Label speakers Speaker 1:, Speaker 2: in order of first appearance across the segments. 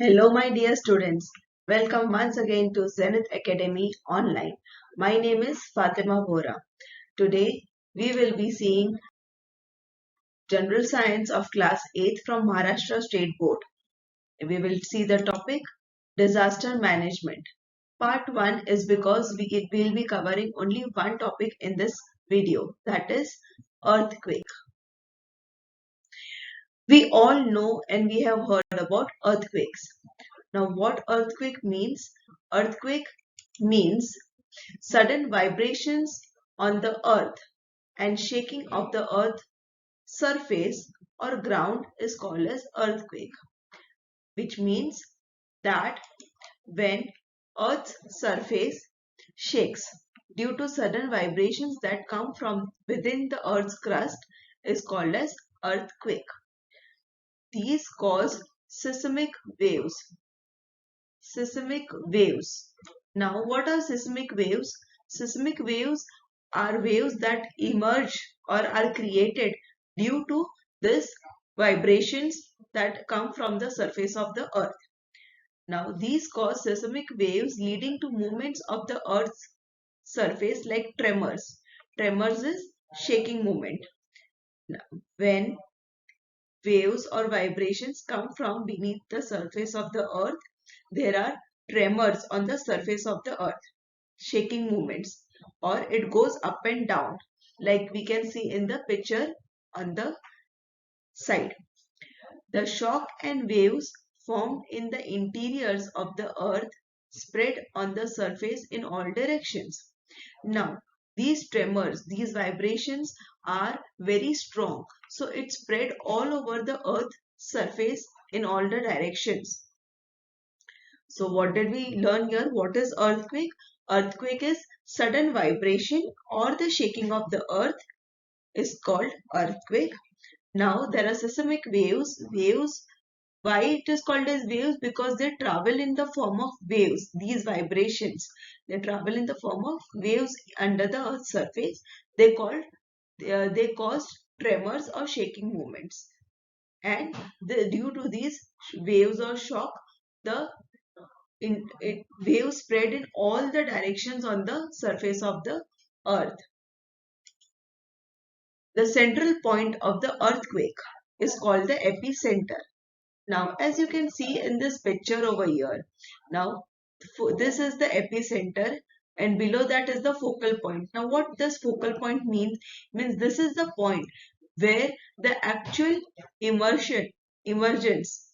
Speaker 1: Hello, my dear students. Welcome once again to Zenith Academy Online. My name is Fatima Bora. Today, we will be seeing General Science of Class 8th from Maharashtra State Board. We will see the topic Disaster Management. Part 1 is because we will be covering only one topic in this video, that is earthquake. We all know and we have heard about earthquakes. Now, what earthquake means? Earthquake means sudden vibrations on the earth and shaking of the earth surface or ground is called as earthquake, which means that when earth's surface shakes due to sudden vibrations that come from within the earth's crust is called as earthquake. These cause seismic waves. Seismic waves. Now, what are seismic waves? Seismic waves are waves that emerge or are created due to this vibrations that come from the surface of the earth. Now, these cause seismic waves leading to movements of the earth's surface like tremors. Tremors is shaking movement. Now, when waves or vibrations come from beneath the surface of the earth, there are tremors on the surface of the earth, shaking movements, or it goes up and down like we can see in the picture on the side. The shock and waves formed in the interiors of the earth spread on the surface in all directions. Now, these tremors, these vibrations are very strong. So it spread all over the earth surface in all the directions. So what did we learn here? What is earthquake? Earthquake is sudden vibration or the shaking of the earth is called earthquake. Now there are seismic waves. Why it is called as waves? Because they travel in the form of waves. These vibrations, they travel in the form of waves under the earth's surface. They cause tremors or shaking movements. And due to these waves or shock, the waves spread in all the directions on the surface of the earth. The central point of the earthquake is called the epicenter. Now, as you can see in this picture over here, now this is the epicenter and below that is the focal point. Now, what this focal point means this is the point where the actual emergence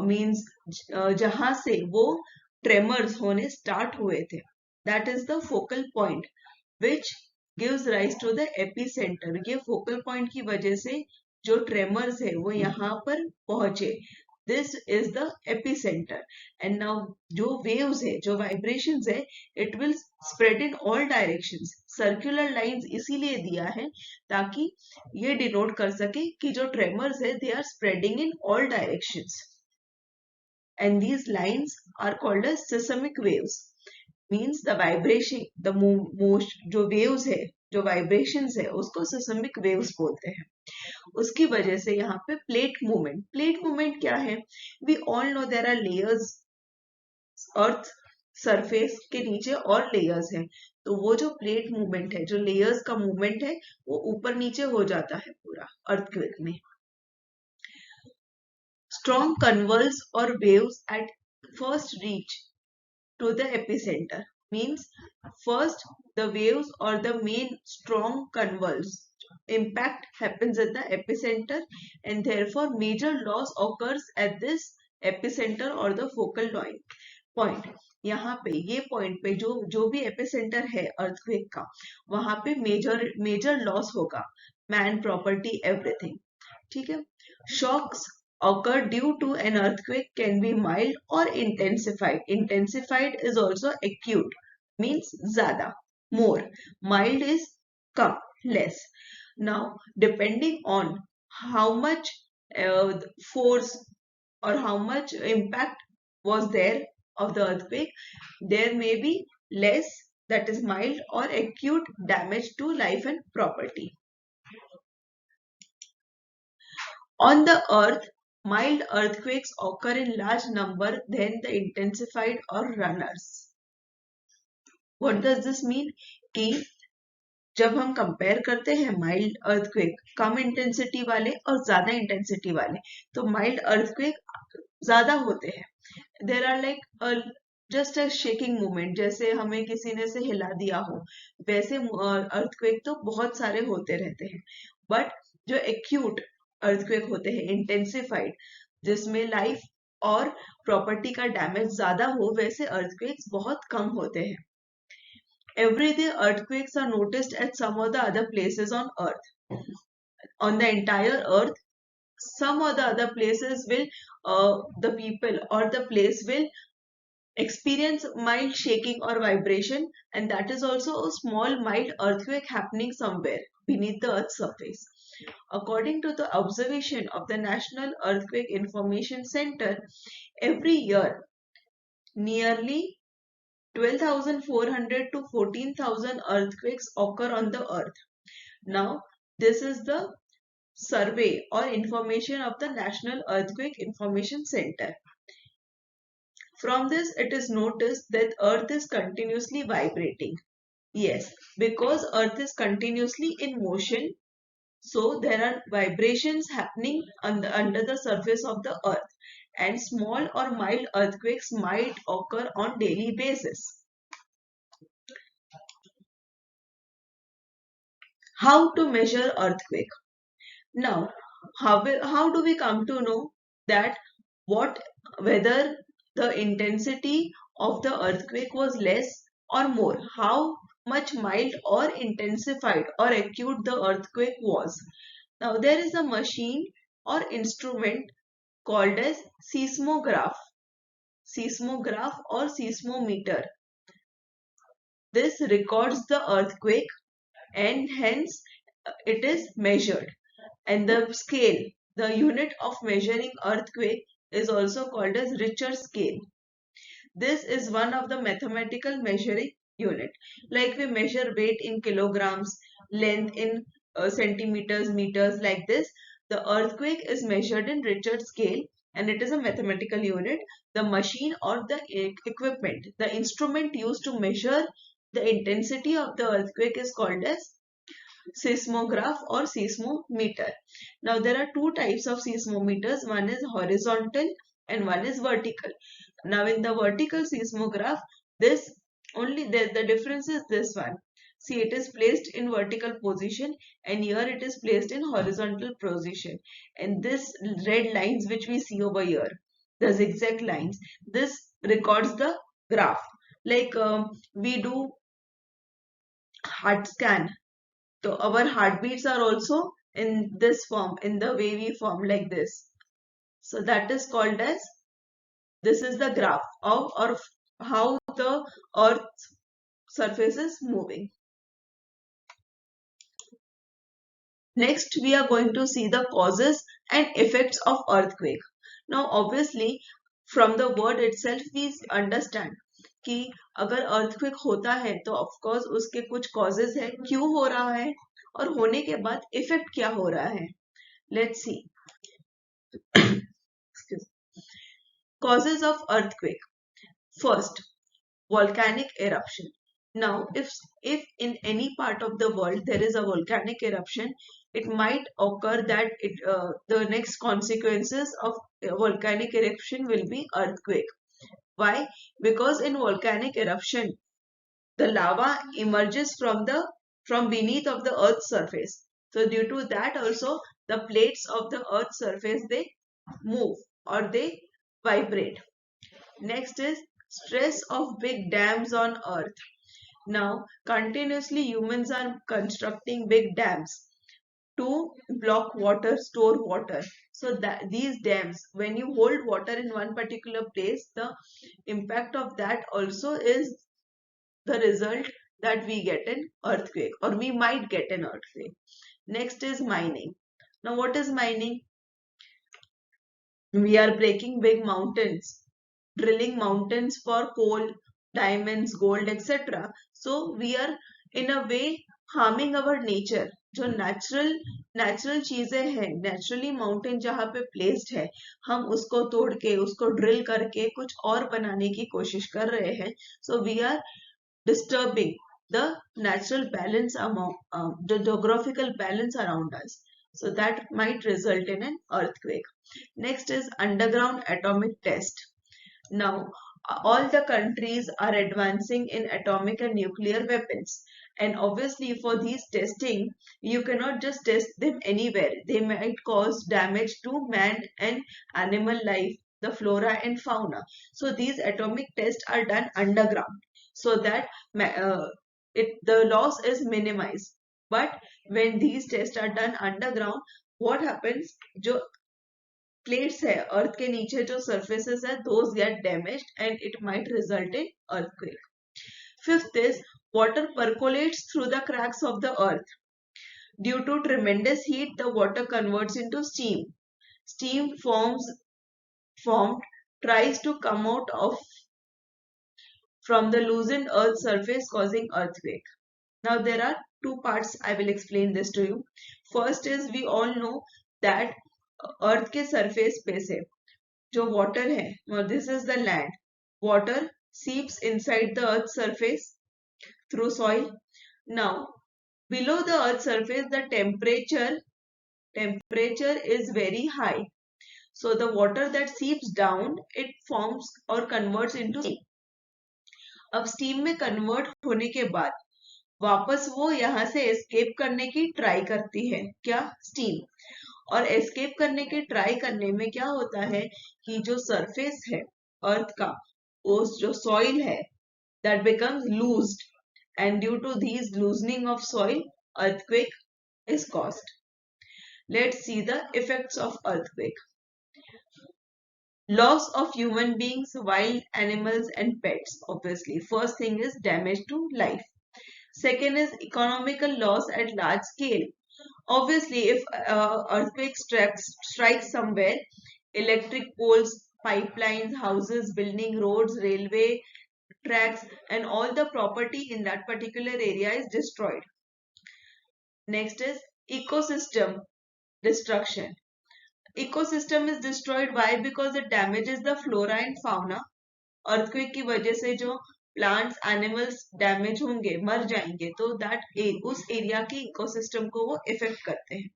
Speaker 1: means जहाँ से वो tremors होने start हुए थे. That is the focal point which gives rise to the epicenter. ये focal point की वजह से जो tremors है वो यहाँ पर पहुंचे. This is the epicenter. And now जो waves है, जो vibrations है, it will spread in all directions. Circular lines इसीलिए दिया है ताकि ये denote कर सके कि जो tremors है, they are spreading in all directions. And these lines are called as seismic waves. Means the vibration, the most जो waves है, जो vibrations है, उसको seismic waves बोलते हैं. उसकी वजह से यहाँ पे प्लेट मूवमेंट क्या है? We all know there are layers. Earth surface के नीचे और लेयर्स हैं, तो वो जो प्लेट मूवमेंट है, जो लेयर्स का मूवमेंट है, वो ऊपर नीचे हो जाता है पूरा अर्थक्वेक में. स्ट्रॉन्ग कन्वल्स और waves at first reach to the epicenter. Means first the waves or the main strong convulse impact happens at the epicenter and therefore major loss occurs at this epicenter or the focal point. यहाँ पे ये point पे जो भी epicentre है earthquake का, वहां पे मेजर लॉस होगा, मैन, प्रॉपर्टी, एवरीथिंग. ठीक है. Shocks occur due to an earthquake can be mild or intensified. Intensified is also acute, means ज़्यादा, more. Mild is come, less. Now, depending on how much force or how much impact was there of the earthquake, there may be less, that is mild, or acute damage to life and property. On the earth, Mild earthquakes occur in large number than the intensified or runners. What does this mean? कि जब हम compare करते हैं mild earthquake कम intensity वाले और ज्यादा intensity वाले, तो माइल्ड अर्थक्वेक ज्यादा होते हैं. There are like just a shaking movement, जैसे हमें किसी ने से हिला दिया हो, वैसे अर्थक्वेक तो बहुत सारे होते रहते हैं. बट जो एक्यूट अर्थक्वेक होते हैं, इंटेंसिफाइड, जिसमें लाइफ और प्रॉपर्टी का डैमेज ज्यादा हो, वैसे अर्थक्वेक्स बहुत कम होते हैं. Every day earthquakes are noticed at some or the other places on earth. On the entire earth, some or the other places will, the people or the place will experience mild shaking or vibration, and that is also a small mild earthquake happening somewhere beneath the earth's surface. According to the observation of the National Earthquake Information Center, every year nearly 12,400 to 14,000 earthquakes occur on the earth. Now, this is the survey or information of the National Earthquake Information Center. From this, it is noticed that earth is continuously vibrating. Yes, because earth is continuously in motion, so there are vibrations happening under the surface of the earth, and small or mild earthquakes might occur on daily basis. How to measure earthquake? Now, how do we come to know that whether the intensity of the earthquake was less or more? How much mild or intensified or acute the earthquake was? Now, there is a machine or instrument called as seismograph or seismometer. This records the earthquake and hence it is measured. And the scale, the unit of measuring earthquake, is also called as Richter scale. This is one of the mathematical measuring unit. Like we measure weight in kilograms, length in centimeters, meters, like this. The earthquake is measured in Richter scale and it is a mathematical unit. The machine or the equipment, the instrument used to measure the intensity of the earthquake is called as seismograph or seismometer. Now there are two types of seismometers. One is horizontal and one is vertical. Now in the vertical seismograph, this only the difference is this one. See, it is placed in vertical position and here it is placed in horizontal position. And this red lines which we see over here, the zigzag lines, this records the graph. Like we do heart scan. So our heartbeats are also in this form, in the wavy form like this. So that is called as, this is the graph of or how the earth's surface is moving. Next, we are going to see the causes and effects of earthquake. Now, obviously, from the word itself, we understand कि अगर earthquake होता है तो of course उसके कुछ causes है, क्यों हो रहा है और होने के बाद effect क्या हो रहा है. Let's see. Causes of earthquake. First, volcanic eruption. Now, if in any part of the world there is a volcanic eruption, it might occur that the next consequences of volcanic eruption will be earthquake. Why? Because in volcanic eruption, the lava emerges from beneath of the earth's surface. So due to that also, the plates of the earth's surface, they move or they vibrate. Next is stress of big dams on earth. Now, continuously humans are constructing big dams to block water, store water. So that these dams, when you hold water in one particular place, the impact of that also is the result that we get an earthquake or we might get an earthquake. Next is mining. Now, what is mining? We are breaking big mountains, drilling mountains for coal, diamonds, gold, etc. So we are in a way harming our nature, जो natural चीजें हैं, naturally mountain जहाँ पे placed है, हम उसको तोड़ के, उसको ड्रिल करके कुछ और बनाने की कोशिश कर रहे हैं. So we are disturbing the natural balance among the geographical balance around us. So that might result in an earthquake. Next is underground atomic test. Now, all the countries are advancing in atomic and nuclear weapons. And obviously, for these testing, you cannot just test them anywhere. They might cause damage to man and animal life, the flora and fauna. So these atomic tests are done underground so that the loss is minimized. But when these tests are done underground, what happens? जो plates है, earth के नीचे जो surfaces है, those get damaged and it might result in earthquake. Fifth is water percolates through the cracks of the earth. Due to tremendous heat, the water converts into steam. Steam formed tries to come out of from the loosened earth surface, causing earthquake. Now there are two parts. I will explain this to you. First is we all know that earth के surface पे से जो water है, this is the land. Water seeps inside the earth's surface through soil. Now below the earth's surface, the temperature is very high. So the water that seeps down, it forms or converts into steam. अब steam में convert होने के बाद वापस वो यहाँ से escape करने की ट्राई करती है. क्या? स्टीम. और एस्केप करने के ट्राई करने में क्या होता है कि जो सरफेस है अर्थ का, वो जो सॉइल है, that becomes loosed and due to these loosening of soil earthquake is caused. Let's see the effects of earthquake. Loss of human beings, wild animals and pets. Obviously, first thing is damage to life. Second is economical loss at large scale. Obviously, if earthquake strikes somewhere, electric poles, pipelines, houses, building, roads, railway tracks, and all the property in that particular area is destroyed. Next is ecosystem destruction. Ecosystem is destroyed. Why? Because it damages the flora and fauna. Earthquake की वजह से जो plants animals damage होंगे, मर जाएंगे, तो that उस area के इकोसिस्टम को वो इफेक्ट करते हैं.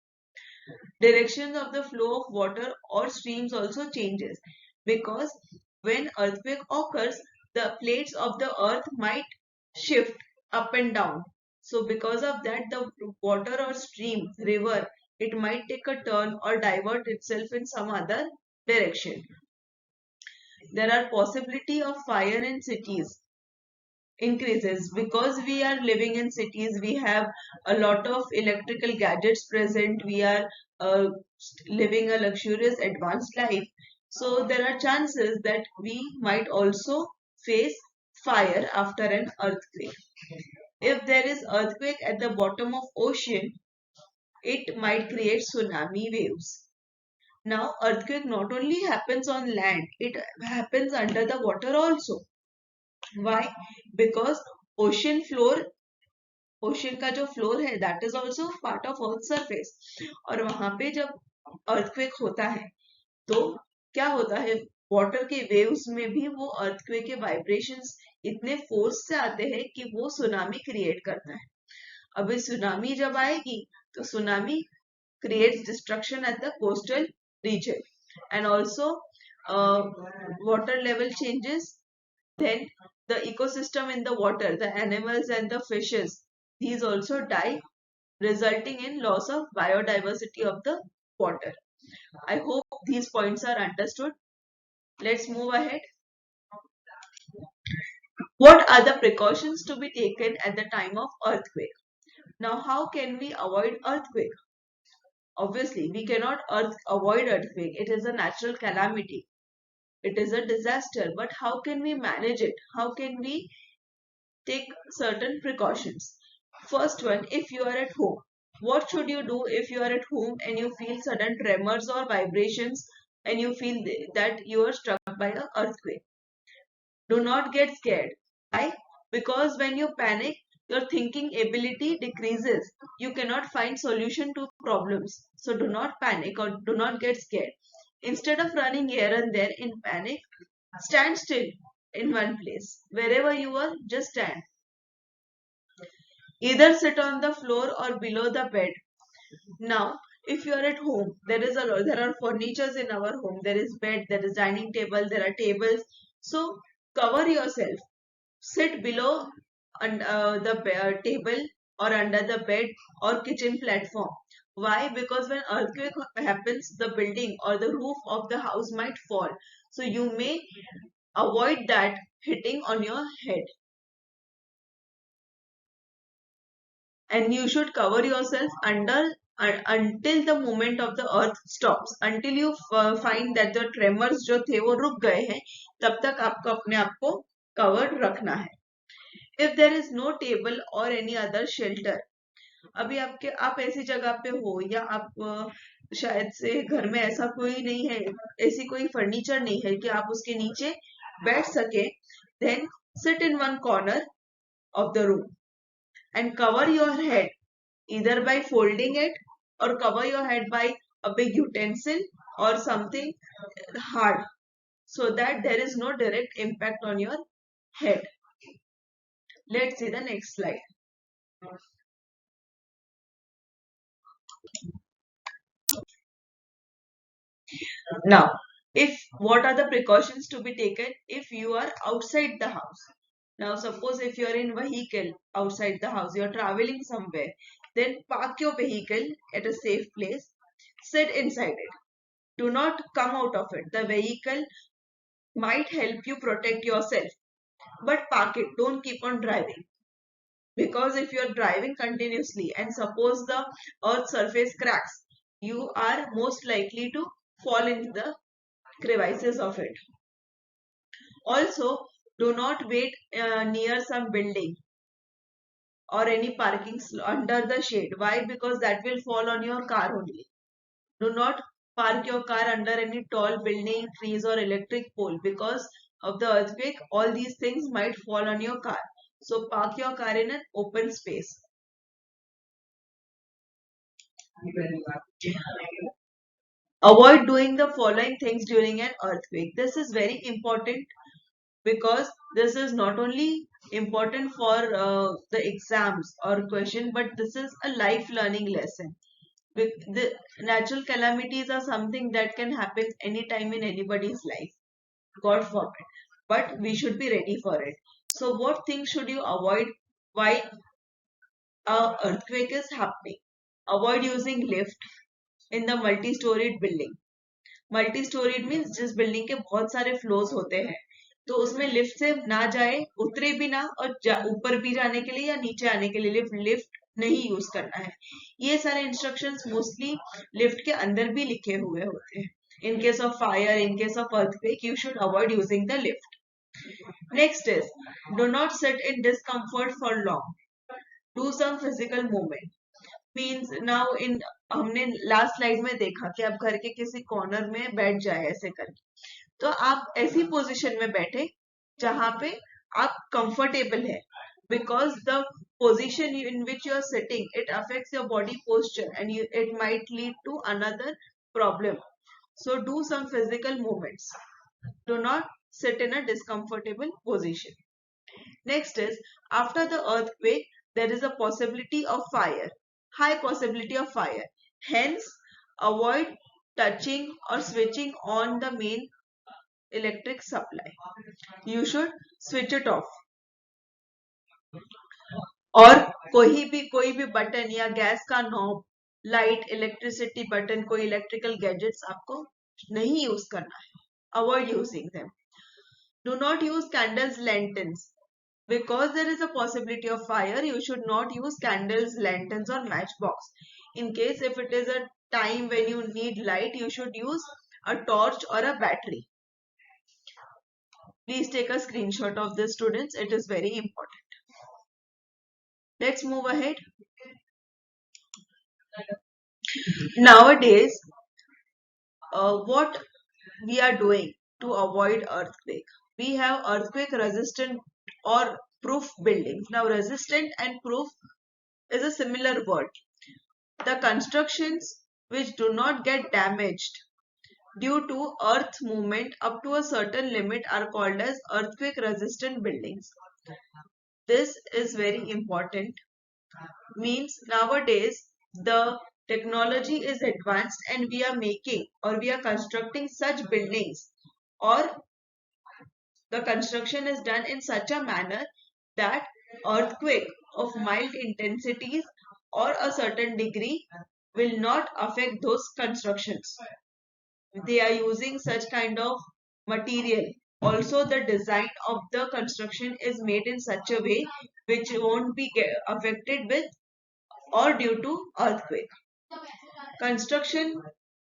Speaker 1: Directions of the flow of water or streams also changes because when earthquake occurs, the plates of the earth might shift up and down. So because of that, the water or stream, river, it might take a turn or divert itself in some other direction. There are possibility of fire in cities increases because we are living in cities. We have a lot of electrical gadgets present. We are living a luxurious advanced life, so there are chances that we might also face fire after an earthquake. If there is earthquake at the bottom of ocean, it might create tsunami waves. Now earthquake not only happens on land, it happens under the water also. Why? Because ocean का जो floor है that is also part of earth surface. और वहां पे जब earthquake होता है तो क्या होता है, वाटर के वेव्स में भी वो earthquake के वाइब्रेशंस इतने फोर्स से आते हैं कि वो सुनामी क्रिएट करता है. अभी सुनामी जब आएगी तो tsunami creates destruction at the coastal region, and also water level changes. Then the ecosystem in the water, the animals and the fishes, these also die, resulting in loss of biodiversity of the water. I hope these points are understood. Let's move ahead. What are the precautions to be taken at the time of earthquake? Now, how can we avoid earthquake? Obviously, we cannot avoid earthquake. It is a natural calamity. It is a disaster. But how can we manage it? How can we take certain precautions? First one, if you are at home, what should you do if you are at home and you feel sudden tremors or vibrations and you feel that you are struck by an earthquake? Do not get scared. Why? Because when you panic, your thinking ability decreases. You cannot find solution to problems. So do not panic or do not get scared. Instead of running here and there in panic, stand still in one place. Wherever you are, just stand. Either sit on the floor or below the bed. Now, if you are at home, there are furnitures in our home. There is bed, there is dining table, there are tables. So cover yourself. Sit below the table or under the bed or kitchen platform. Why? Because when earthquake happens, the building or the roof of the house might fall. So you may avoid that hitting on your head. And you should cover yourself until the moment of the earth stops, until you find that the tremors जो थे वो रुक गए हैं, तब तक आपको अपने आप को covered रखना है. If there is no table or any other shelter, अभी आप ऐसी जगह पे हो या आप शायद से घर में ऐसा कोई नहीं है, ऐसी कोई फर्नीचर नहीं है कि आप उसके नीचे बैठ सके, then sit in one corner of the room and cover your head either by folding it or cover your head by a big utensil or something hard so that there is no direct impact on your head. Let's see the next slide. Now, what are the precautions to be taken if you are outside the house? Now, suppose if you are in vehicle outside the house, you are traveling somewhere, then park your vehicle at a safe place, sit inside it. Do not come out of it. The vehicle might help you protect yourself, but park it. Don't keep on driving. Because if you are driving continuously and suppose the earth surface cracks, you are most likely to fall into the crevices of it. Also, do not wait near some building or any parking under the shade. Why? Because that will fall on your car only. Do not park your car under any tall building, trees or electric pole because of the earthquake. All these things might fall on your car. So park your car in an open space. Avoid doing the following things during an earthquake. This is very important because this is not only important for the exams or question, but this is a life learning lesson. The natural calamities are something that can happen anytime in anybody's life, God forbid, but we should be ready for it. So what things should you avoid while earthquake is happening? Avoid using lift in the multi-storied building. Multi storeyed means जिस building के बहुत सारे floors होते हैं, तो उसमें lift से ना जाए, उतरे भी ना, और ऊपर भी जाने के लिए या नीचे आने के लिए लिफ्ट नहीं यूज करना है. ये सारे इंस्ट्रक्शंस मोस्टली लिफ्ट के अंदर भी लिखे हुए होते हैं. In case of fire, in case of earthquake, you should avoid using the lift. Next is, do not sit in discomfort for long. Do some physical movement. Means now in हमने last slide में देखा कि आप घर के किसी corner में बैठ जाए ऐसे करके, तो आप ऐसी पोजीशन में बैठे जहां पे आप कंफर्टेबल है, because the position in which you are sitting it affects your body posture and it might lead to another problem. So do some physical movements. Do not sit in a discomfortable position. Next is, after the earthquake, there is a possibility of fire. High possibility of fire. Hence, avoid touching or switching on the main electric supply. You should switch it off. और कोई भी button या gas का knob, light, electricity button, कोई electrical gadgets आपको नहीं use करना है. Avoid using them. Do not use candles, lanterns. Because there is a possibility of fire, you should not use candles, lanterns or matchbox. In case if it is a time when you need light, you should use a torch or a battery. Please take a screenshot of this, students. It is very important. Let's move ahead. Nowadays, what we are doing to avoid earthquake? We have earthquake resistant or proof buildings. Now resistant and proof is a similar word. The constructions which do not get damaged due to earth movement up to a certain limit are called as earthquake resistant buildings. This is very important. Means nowadays the technology is advanced and we are making or we are constructing such buildings, or the construction is done in such a manner that earthquake of mild intensities or a certain degree will not affect those constructions. They are using such kind of material. Also, the design of the construction is made in such a way which won't be affected with or due to earthquake. Construction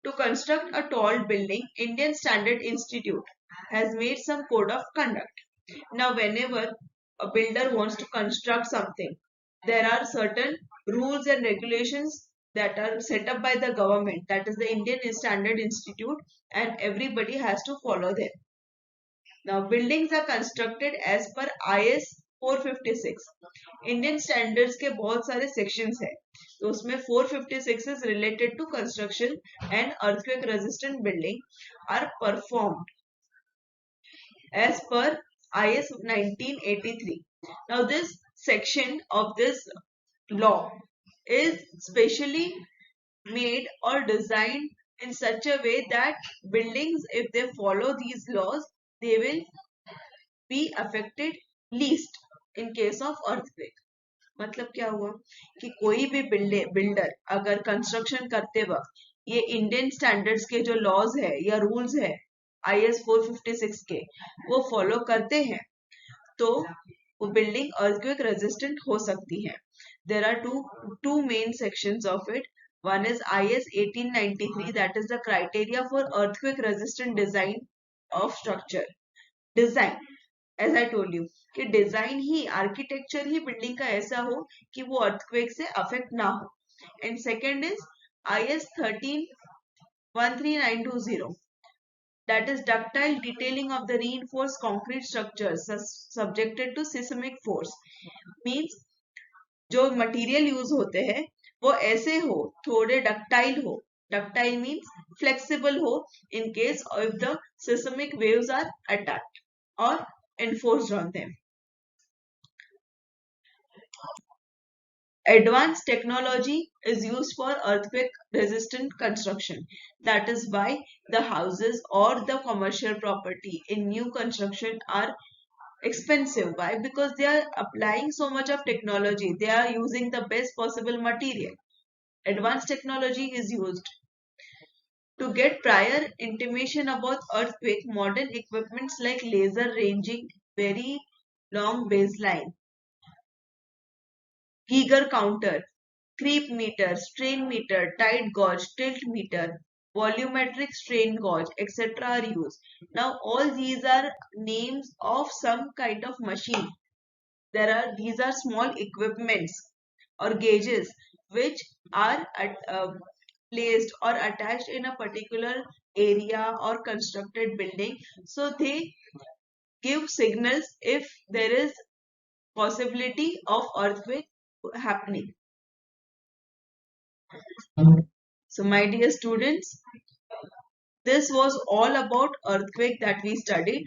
Speaker 1: To construct a tall building, Indian Standard Institute has made some code of conduct. Now, whenever a builder wants to construct something, there are certain rules and regulations that are set up by the government, that is the Indian Standard Institute, and everybody has to follow them. Now, buildings are constructed as per IS 456. Indian standards के बहुत सारे sections हैं, तो उसमें 456 is related to construction and earthquake resistant building are performed as per IS 1983. Now, this section of this law is specially made or designed in such a way that buildings, if they follow these laws, they will be affected least in case of earthquake. मतलब क्या हुआ कि कोई भी builder अगर construction करते वक्त ये इंडियन स्टैंडर्ड्स के जो लॉज है या रूल्स है IS 456 के वो फॉलो करते हैं, तो वो बिल्डिंग earthquake resistant हो सकती है. There are two main sections of it. One is IS 1893, that is the criteria for earthquake resistant design of structure. Design, as I told you, कि डिजाइन ही आर्किटेक्चर ही बिल्डिंग का ऐसा हो कि वो अर्थक्वेक से अफेक्ट ना हो. And second is IS 13 13920, that is ductile detailing of the reinforced concrete structures subjected to seismic force. Means जो मटेरियल यूज होते हैं वो ऐसे हो, थोड़े डक्टाइल हो. डक्टाइल मीन्स फ्लेक्सिबल हो in case if the seismic waves are attacked or enforced on them. Advanced technology is used for earthquake resistant construction. That is why the houses or the commercial property in new construction are expensive. Why? Because they are applying so much of technology. They are using the best possible material. Advanced technology is used. To get prior intimation about earthquake, modern equipments like laser ranging, very long baseline, Geiger counter, creep meter, strain meter, tide gauge, tilt meter, volumetric strain gauge, etc. are used. Now all these are names of some kind of machine. These are small equipments or gauges which are placed or attached in a particular area or constructed building. So they give signals if there is possibility of earthquake happening. So my dear students, this was all about earthquake that we studied.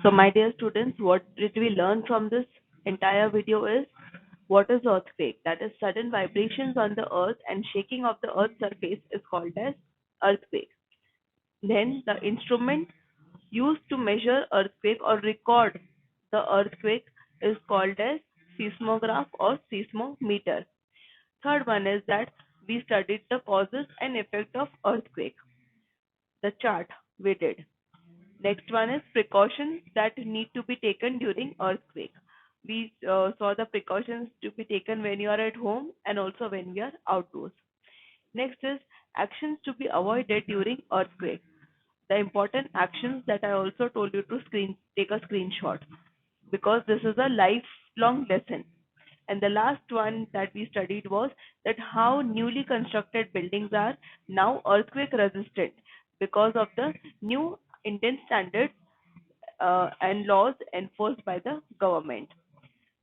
Speaker 2: So, my dear students, what did we learn from this entire video is what is earthquake? That is sudden vibrations on the earth and shaking of the earth's surface is called as earthquake. Then the instrument used to measure earthquake or record the earthquake is called as seismograph or seismometer. Third one is that we studied the causes and effect of earthquake. The chart we did. Next one is precautions that need to be taken during earthquake. We saw the precautions to be taken when you are at home and also when we are outdoors. Next is actions to be avoided during earthquake. The important actions that I also told you to take a screenshot because this is a lifelong lesson. And the last one that we studied was that how newly constructed buildings are now earthquake resistant because of the new Indian standards and laws enforced by the government.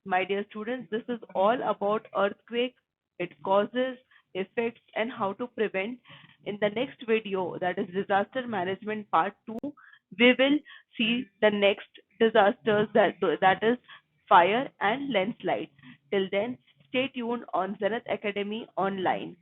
Speaker 2: My dear students, this is all about earthquake, its causes, effects, and how to prevent. In the next video, that is disaster management part 2, we will see the next disasters, that is fire and landslide. Till then, stay tuned on Zenith Academy online.